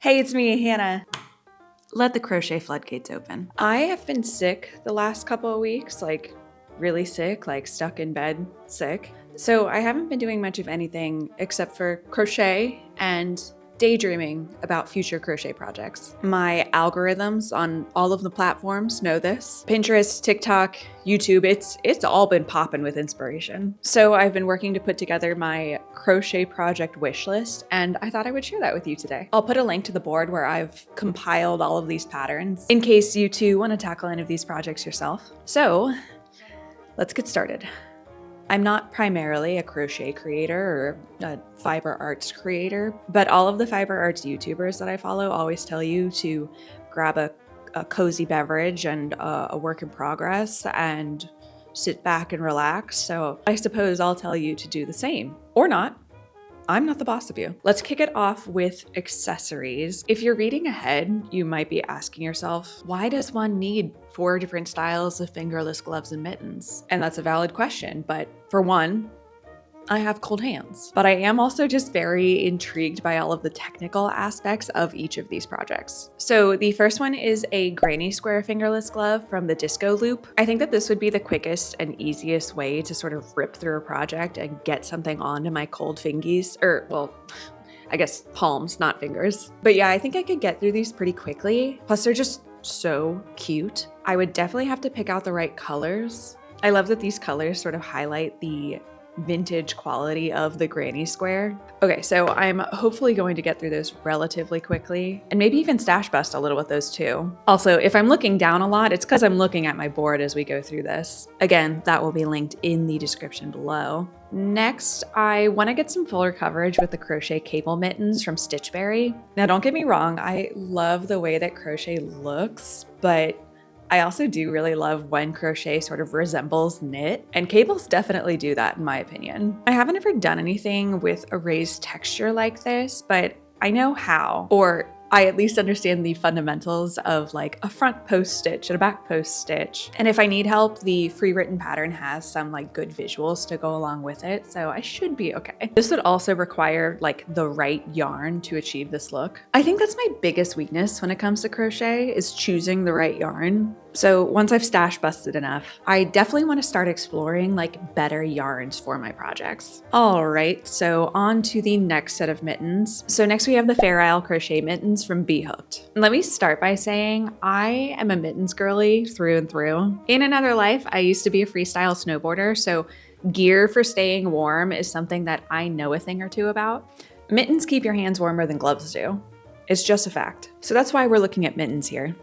Hey, it's me, Hannah. Let the crochet floodgates open. I have been sick the last couple of weeks, like really sick, like stuck in bed sick. So I haven't been doing much of anything except for crochet and daydreaming about future crochet projects. My algorithms on all of the platforms know this. Pinterest, TikTok, YouTube, it's all been popping with inspiration. So I've been working to put together my crochet project wish list, and I thought I would share that with you today. I'll put a link to the board where I've compiled all of these patterns in case you too want to tackle any of these projects yourself. So let's get started. I'm not primarily a crochet creator or a fiber arts creator, but all of the fiber arts YouTubers that I follow always tell you to grab a cozy beverage and a work in progress and sit back and relax. So I suppose I'll tell you to do the same, or not. I'm not the boss of you. Let's kick it off with accessories. If you're reading ahead, you might be asking yourself, why does one need 4 different styles of fingerless gloves and mittens? And that's a valid question, but for one, I have cold hands. But I am also just very intrigued by all of the technical aspects of each of these projects. So the first one is a granny square fingerless glove from the Disco Loop. I think that this would be the quickest and easiest way to sort of rip through a project and get something onto my cold fingies, or well, I guess palms, not fingers. But yeah, I think I could get through these pretty quickly. Plus they're just so cute. I would definitely have to pick out the right colors. I love that these colors sort of highlight the vintage quality of the granny square. Okay, so I'm hopefully going to get through those relatively quickly and maybe even stash bust a little with those too. Also, if I'm looking down a lot, it's because I'm looking at my board as we go through this. Again, that will be linked in the description below. Next, I want to get some fuller coverage with the crochet cable mittens from Stitchberry. Now, don't get me wrong, I love the way that crochet looks, but I also do really love when crochet sort of resembles knit, and cables definitely do that in my opinion. I haven't ever done anything with a raised texture like this, but I know how, or I at least understand the fundamentals of like a front post stitch and a back post stitch. And if I need help, the free written pattern has some like good visuals to go along with it, so I should be okay. This would also require like the right yarn to achieve this look. I think that's my biggest weakness when it comes to crochet is choosing the right yarn. So once I've stash busted enough, I definitely want to start exploring like better yarns for my projects. All right, so on to the next set of mittens. So next we have the Fair Isle crochet mittens from Bee Hooked. Let me start by saying I am a mittens girly through and through. In another life, I used to be a freestyle snowboarder, so gear for staying warm is something that I know a thing or two about. Mittens keep your hands warmer than gloves do. It's just a fact. So that's why we're looking at mittens here.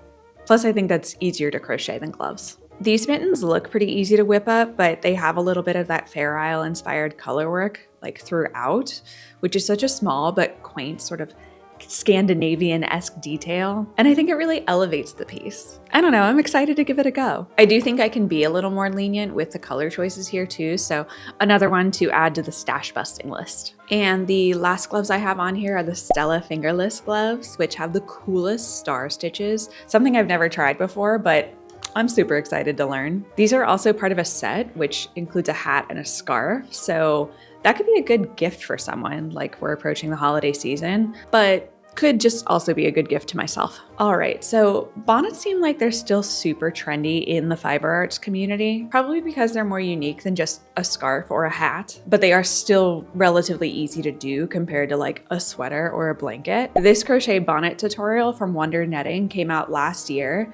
Plus, I think that's easier to crochet than gloves. These mittens look pretty easy to whip up, but they have a little bit of that Fair Isle inspired color work like throughout, which is such a small but quaint sort of Scandinavian-esque detail. And I think it really elevates the piece. I don't know, I'm excited to give it a go. I do think I can be a little more lenient with the color choices here too, so another one to add to the stash busting list. And the last gloves I have on here are the Stella fingerless gloves, which have the coolest star stitches, something I've never tried before, but I'm super excited to learn. These are also part of a set, which includes a hat and a scarf, so that could be a good gift for someone, like we're approaching the holiday season, but could just also be a good gift to myself. All right, so bonnets seem like they're still super trendy in the fiber arts community, probably because they're more unique than just a scarf or a hat, but they are still relatively easy to do compared to like a sweater or a blanket. This crochet bonnet tutorial from Wonder Netting came out last year,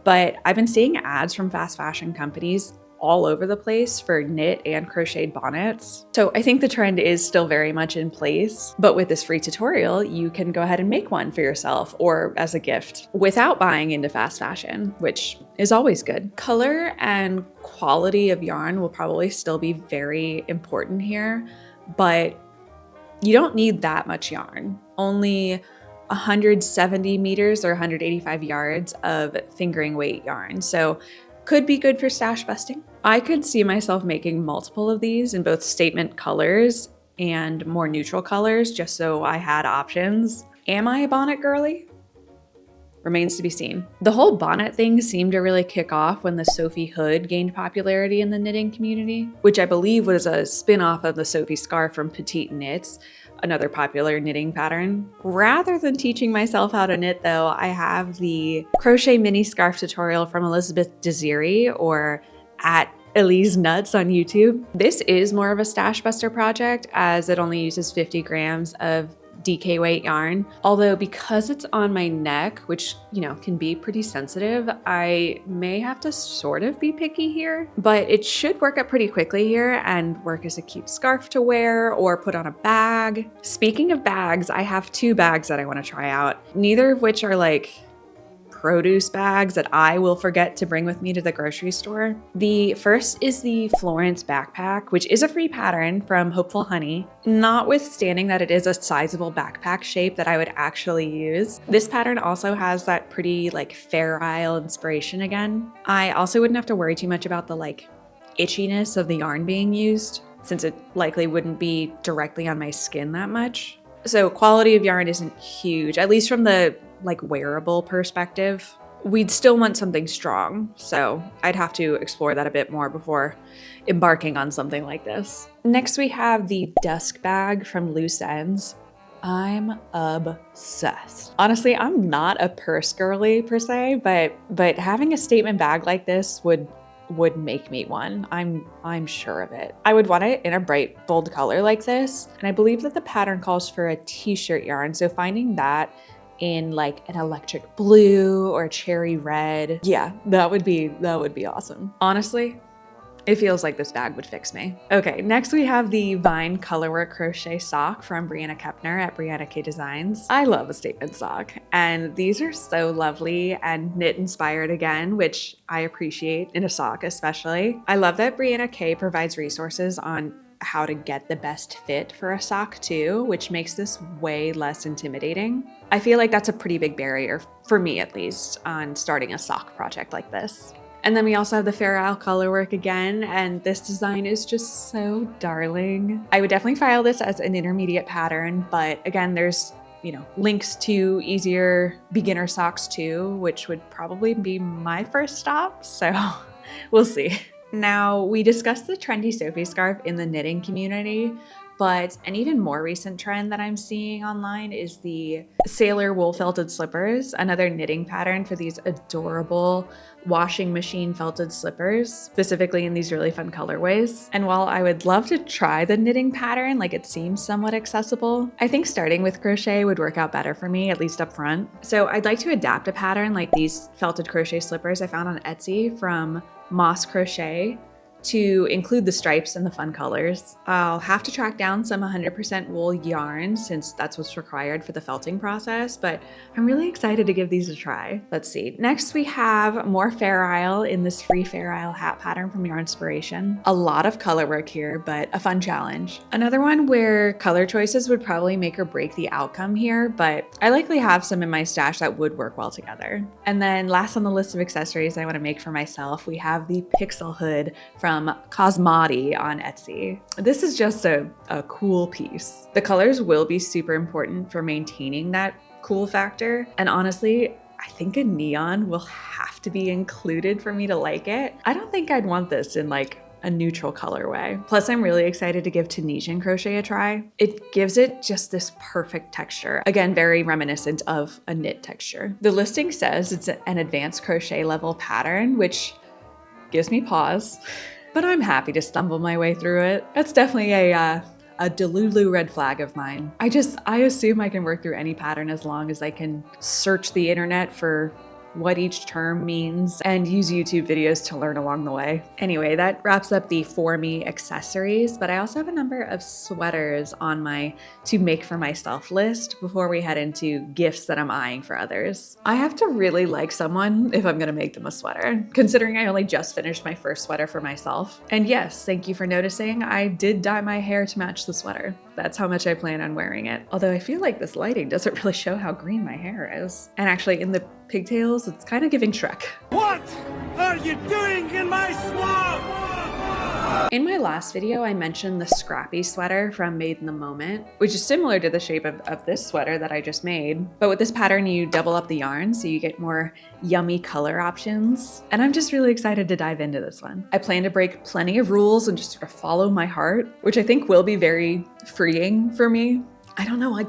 but I've been seeing ads from fast fashion companies all over the place for knit and crocheted bonnets. So I think the trend is still very much in place, but with this free tutorial, you can go ahead and make one for yourself or as a gift without buying into fast fashion, which is always good. Color and quality of yarn will probably still be very important here, but you don't need that much yarn. Only 170 meters or 185 yards of fingering weight yarn. So could be good for stash busting. I could see myself making multiple of these in both statement colors and more neutral colors, just so I had options. Am I a bonnet girly? Remains to be seen. The whole bonnet thing seemed to really kick off when the Sophie hood gained popularity in the knitting community, which I believe was a spin-off of the Sophie scarf from Petite Knits. another popular knitting pattern. Rather than teaching myself how to knit though, I have the crochet mini scarf tutorial from Elizabeth Desiri, or at Elise Nuts on YouTube. This is more of a stash buster project as it only uses 50 grams of DK weight yarn. Although because it's on my neck, which, you know, can be pretty sensitive, I may have to sort of be picky here, but it should work up pretty quickly here and work as a cute scarf to wear or put on a bag. Speaking of bags, I have 2 bags that I want to try out, neither of which are like produce bags that I will forget to bring with me to the grocery store. The first is the Florence backpack, which is a free pattern from Hopeful Honey, notwithstanding that it is a sizable backpack shape that I would actually use. This pattern also has that pretty like Fair Isle inspiration again. I also wouldn't have to worry too much about the like itchiness of the yarn being used, since it likely wouldn't be directly on my skin that much. So quality of yarn isn't huge, at least from the like wearable perspective. We'd still want something strong, so I'd have to explore that a bit more before embarking on something like this. Next we have the Dusk bag from Loose Ends. I'm obsessed. Honestly, I'm not a purse girly per se, but having a statement bag like this would make me one. I'm sure of it. I would want it in a bright, bold color like this, and I believe that the pattern calls for a t-shirt yarn, so finding that in like an electric blue or cherry red, yeah, that would be awesome. Honestly, it feels like this bag would fix me. Okay, next we have the Vine Colorwork Crochet Sock from Brianna Kepner at Brianna K Designs. I love a statement sock, and these are so lovely and knit inspired again, which I appreciate in a sock especially. I love that Brianna K provides resources on how to get the best fit for a sock too, which makes this way less intimidating. I feel like that's a pretty big barrier, for me at least, on starting a sock project like this. And then we also have the Fair Isle colorwork again, and this design is just so darling. I would definitely file this as an intermediate pattern, but again, there's, you know, links to easier beginner socks too, which would probably be my first stop, so we'll see. Now, we discussed the trendy Sophie scarf in the knitting community, but an even more recent trend that I'm seeing online is the Sailor wool felted slippers, another knitting pattern for these adorable washing machine felted slippers, specifically in these really fun colorways. And while I would love to try the knitting pattern, like it seems somewhat accessible, I think starting with crochet would work out better for me, at least up front. So I'd like to adapt a pattern like these felted crochet slippers I found on Etsy from Moss Crochet to include the stripes and the fun colors. I'll have to track down some 100% wool yarn since that's what's required for the felting process, but I'm really excited to give these a try. Let's see. Next we have more Fair Isle in this free Fair Isle hat pattern from Yarnspiration. A lot of color work here, but a fun challenge. Another one where color choices would probably make or break the outcome here, but I likely have some in my stash that would work well together. And then last on the list of accessories I want to make for myself, we have the Pixel hood from Cosmati on Etsy. This is just a cool piece. The colors will be super important for maintaining that cool factor, and honestly, I think a neon will have to be included for me to like it. I don't think I'd want this in like a neutral colorway. Plus, I'm really excited to give Tunisian crochet a try. It gives it just this perfect texture. Again, very reminiscent of a knit texture. The listing says it's an advanced crochet level pattern, which gives me pause. But I'm happy to stumble my way through it. That's definitely a Delulu red flag of mine. I assume I can work through any pattern as long as I can search the internet for what each term means and use YouTube videos to learn along the way. Anyway, that wraps up the For Me accessories, but I also have a number of sweaters on my to make for myself list before we head into gifts that I'm eyeing for others. I have to really like someone if I'm gonna make them a sweater, considering I only just finished my first sweater for myself. And yes, thank you for noticing, I did dye my hair to match the sweater. That's how much I plan on wearing it. Although I feel like this lighting doesn't really show how green my hair is. And actually in the pigtails, it's kind of giving Shrek. What are you doing in my swamp? In my last video, I mentioned the scrappy sweater from Made in the Moment, which is similar to the shape of this sweater that I just made. But with this pattern, you double up the yarn so you get more yummy color options. And I'm just really excited to dive into this one. I plan to break plenty of rules and just sort of follow my heart, which I think will be very freeing for me. I don't know, I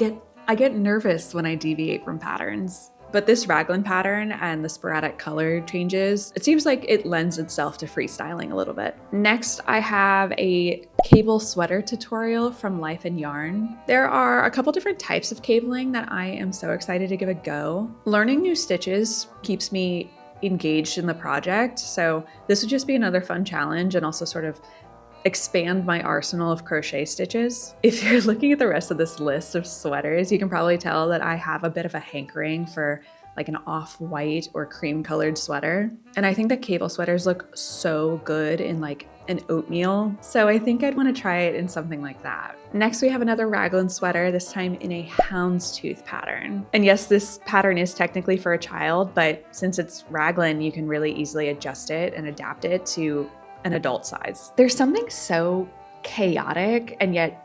get nervous when I deviate from patterns. But this raglan pattern and the sporadic color changes, it seems like it lends itself to freestyling a little bit. Next, I have a cable sweater tutorial from Life and Yarn. There are a couple different types of cabling that I am so excited to give a go. Learning new stitches keeps me engaged in the project, so this would just be another fun challenge and also sort of expand my arsenal of crochet stitches. If you're looking at the rest of this list of sweaters, you can probably tell that I have a bit of a hankering for like an off-white or cream colored sweater. And I think that cable sweaters look so good in like an oatmeal. So I think I'd want to try it in something like that. Next, we have another raglan sweater, this time in a houndstooth pattern. And yes, this pattern is technically for a child, but since it's raglan, you can really easily adjust it and adapt it to an adult size. There's something so chaotic and yet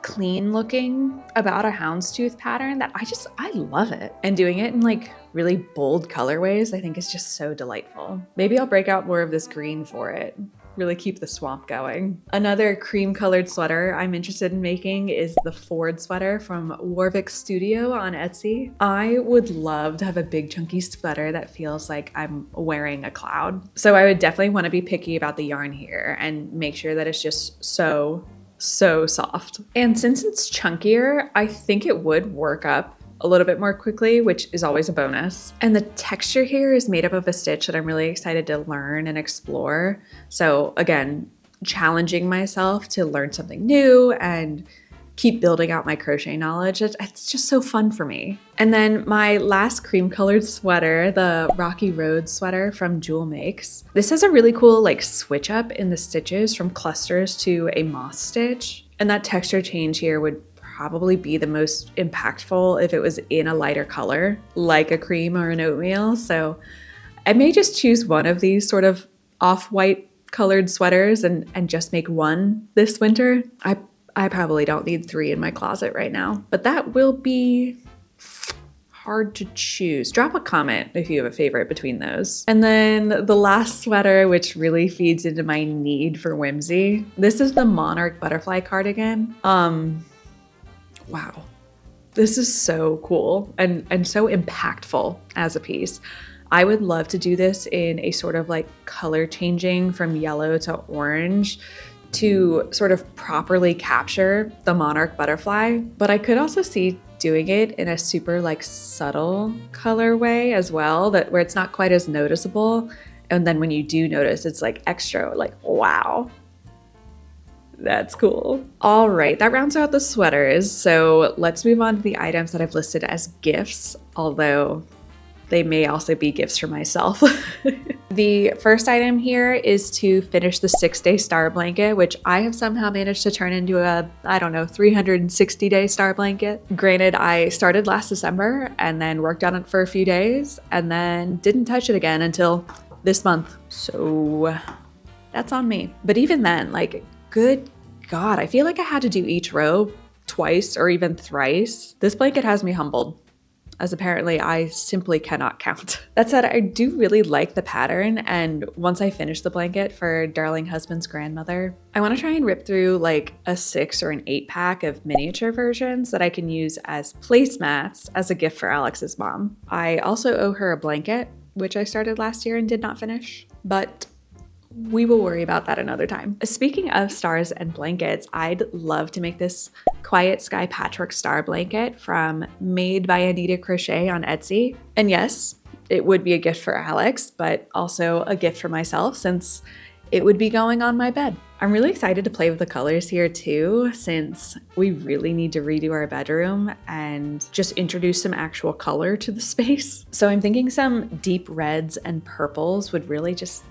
clean looking about a houndstooth pattern that I love it. And doing it in like really bold colorways, I think is just so delightful. Maybe I'll break out more of this green for it. Really keep the swamp going. Another cream colored sweater I'm interested in making is the Ford sweater from Warwick Studio on Etsy. I would love to have a big chunky sweater that feels like I'm wearing a cloud. So I would definitely want to be picky about the yarn here and make sure that it's just so soft. And since it's chunkier, I think it would work up a little bit more quickly, which is always a bonus. And the texture here is made up of a stitch that I'm really excited to learn and explore. So again, challenging myself to learn something new and keep building out my crochet knowledge. It's just so fun for me. And then my last cream colored sweater, the Rocky Road sweater from Jewel Makes. This has a really cool like switch up in the stitches from clusters to a moss stitch. And that texture change here would probably be the most impactful if it was in a lighter color, like a cream or an oatmeal. So I may just choose one of these sort of off-white colored sweaters and just make one this winter. I probably don't need 3 in my closet right now, but that will be hard to choose. Drop a comment if you have a favorite between those. And then the last sweater, which really feeds into my need for whimsy. This is the Monarch Butterfly cardigan. Wow, this is so cool and so impactful as a piece. I would love to do this in a sort of like color changing from yellow to orange to sort of properly capture the monarch butterfly, but I could also see doing it in a super like subtle colorway as well, that where it's not quite as noticeable. And then when you do notice, it's like extra like, wow. That's cool. All right, that rounds out the sweaters. So let's move on to the items that I've listed as gifts, although they may also be gifts for myself. The first item here is to finish the 6-day star blanket, which I have somehow managed to turn into a, 360-day star blanket. Granted, I started last December and then worked on it for a few days and then didn't touch it again until this month. So that's on me. But even then, like, good God, I feel like I had to do each row twice or even thrice. This blanket has me humbled, as apparently I simply cannot count. That said, I do really like the pattern, and once I finish the blanket for darling husband's grandmother, I want to try and rip through like a 6 or an 8 pack of miniature versions that I can use as placemats as a gift for Alex's mom. I also owe her a blanket, which I started last year and did not finish, but we will worry about that another time. Speaking of stars and blankets, I'd love to make this Quiet Sky Patchwork Star blanket from Made by Anita Crochet on Etsy. And yes, it would be a gift for Alex, but also a gift for myself since it would be going on my bed. I'm really excited to play with the colors here too, since we really need to redo our bedroom and just introduce some actual color to the space. So I'm thinking some deep reds and purples would really just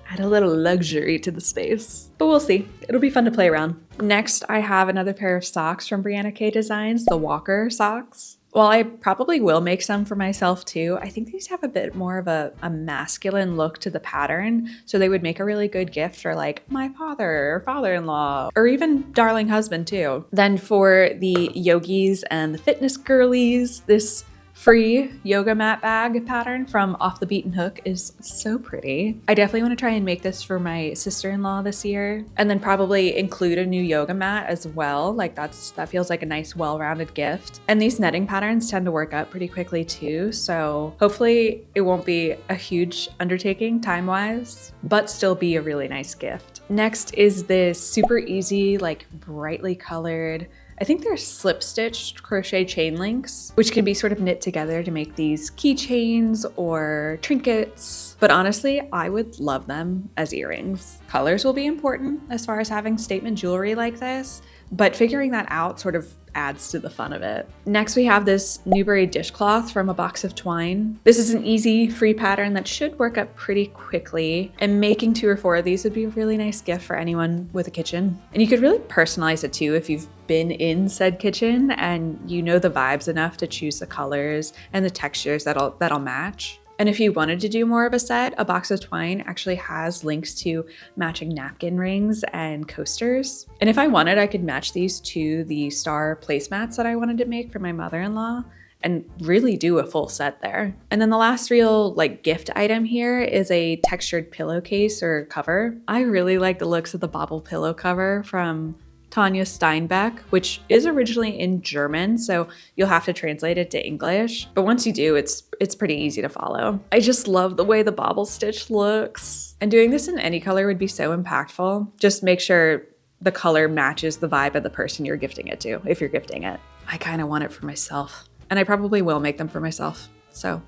add a little luxury to the space, but we'll see. It'll be fun to play around. Next, I have another pair of socks from Brianna K Designs, the Walker socks. While I probably will make some for myself too, I think these have a bit more of a masculine look to the pattern, so they would make a really good gift for like my father or father-in-law, or even darling husband too. Then for the yogis and the fitness girlies, this free yoga mat bag pattern from Off the Beaten Hook is so pretty. I definitely want to try and make this for my sister-in-law this year, and then probably include a new yoga mat as well. Like that feels like a nice well-rounded gift. And these netting patterns tend to work up pretty quickly too, so hopefully it won't be a huge undertaking time-wise, but still be a really nice gift. Next is this super easy, like brightly colored, I think they're slip stitched crochet chain links, which can be sort of knit together to make these keychains or trinkets. But honestly, I would love them as earrings. Colors will be important as far as having statement jewelry like this, but figuring that out sort of adds to the fun of it. Next, we have this Newbury dishcloth from A Box of Twine. This is an easy, free pattern that should work up pretty quickly, and making 2 or 4 of these would be a really nice gift for anyone with a kitchen. And you could really personalize it too if you've been in said kitchen and you know the vibes enough to choose the colors and the textures that'll match. And if you wanted to do more of a set, A Box of Twine actually has links to matching napkin rings and coasters. And if I wanted, I could match these to the star placemats that I wanted to make for my mother-in-law and really do a full set there. And then the last real like gift item here is a textured pillowcase or cover. I really like the looks of the bobble pillow cover from Tanya Steinbeck, which is originally in German, so you'll have to translate it to English. But once you do, it's pretty easy to follow. I just love the way the bobble stitch looks. And doing this in any color would be so impactful. Just make sure the color matches the vibe of the person you're gifting it to, if you're gifting it. I kind of want it for myself, and I probably will make them for myself, so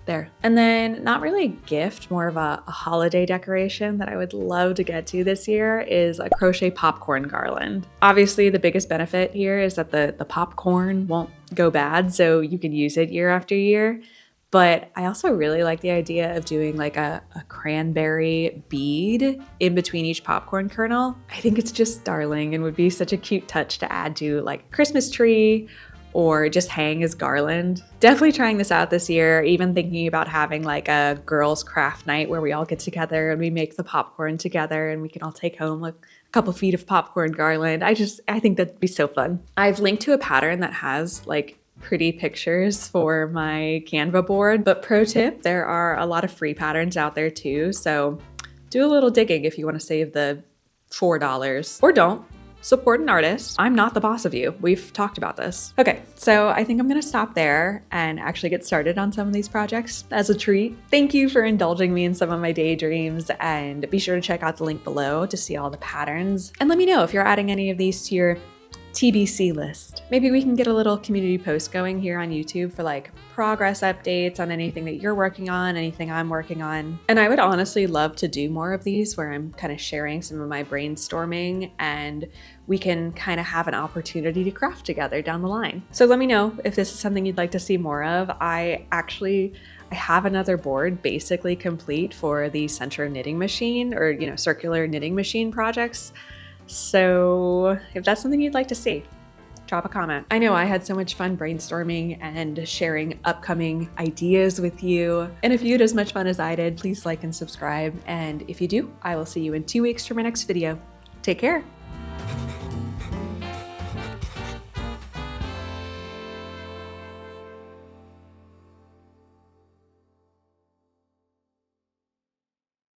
there. And then not really a gift, more of a holiday decoration that I would love to get to this year is a crochet popcorn garland. Obviously, the biggest benefit here is that the popcorn won't go bad, so you can use it year after year. But I also really like the idea of doing like a cranberry bead in between each popcorn kernel. I think it's just darling and would be such a cute touch to add to like a Christmas tree or just hang as garland. Definitely trying this out this year, even thinking about having like a girls' craft night where we all get together and we make the popcorn together and we can all take home like a couple feet of popcorn garland. I think that'd be so fun. I've linked to a pattern that has like pretty pictures for my Canva board, but pro tip, there are a lot of free patterns out there too, so do a little digging if you want to save the $4, or don't. Support an artist. I'm not the boss of you. We've talked about this. Okay, so I think I'm gonna stop there and actually get started on some of these projects as a treat. Thank you for indulging me in some of my daydreams, and be sure to check out the link below to see all the patterns. And let me know if you're adding any of these to your TBC list. Maybe we can get a little community post going here on YouTube for like progress updates on anything that you're working on, anything I'm working on. And I would honestly love to do more of these where I'm kind of sharing some of my brainstorming and we can kind of have an opportunity to craft together down the line. So let me know if this is something you'd like to see more of. I have another board basically complete for the center knitting machine or, circular knitting machine projects. So if that's something you'd like to see, drop a comment. I know I had so much fun brainstorming and sharing upcoming ideas with you. And if you had as much fun as I did, please like and subscribe. And if you do, I will see you in 2 weeks for my next video. Take care.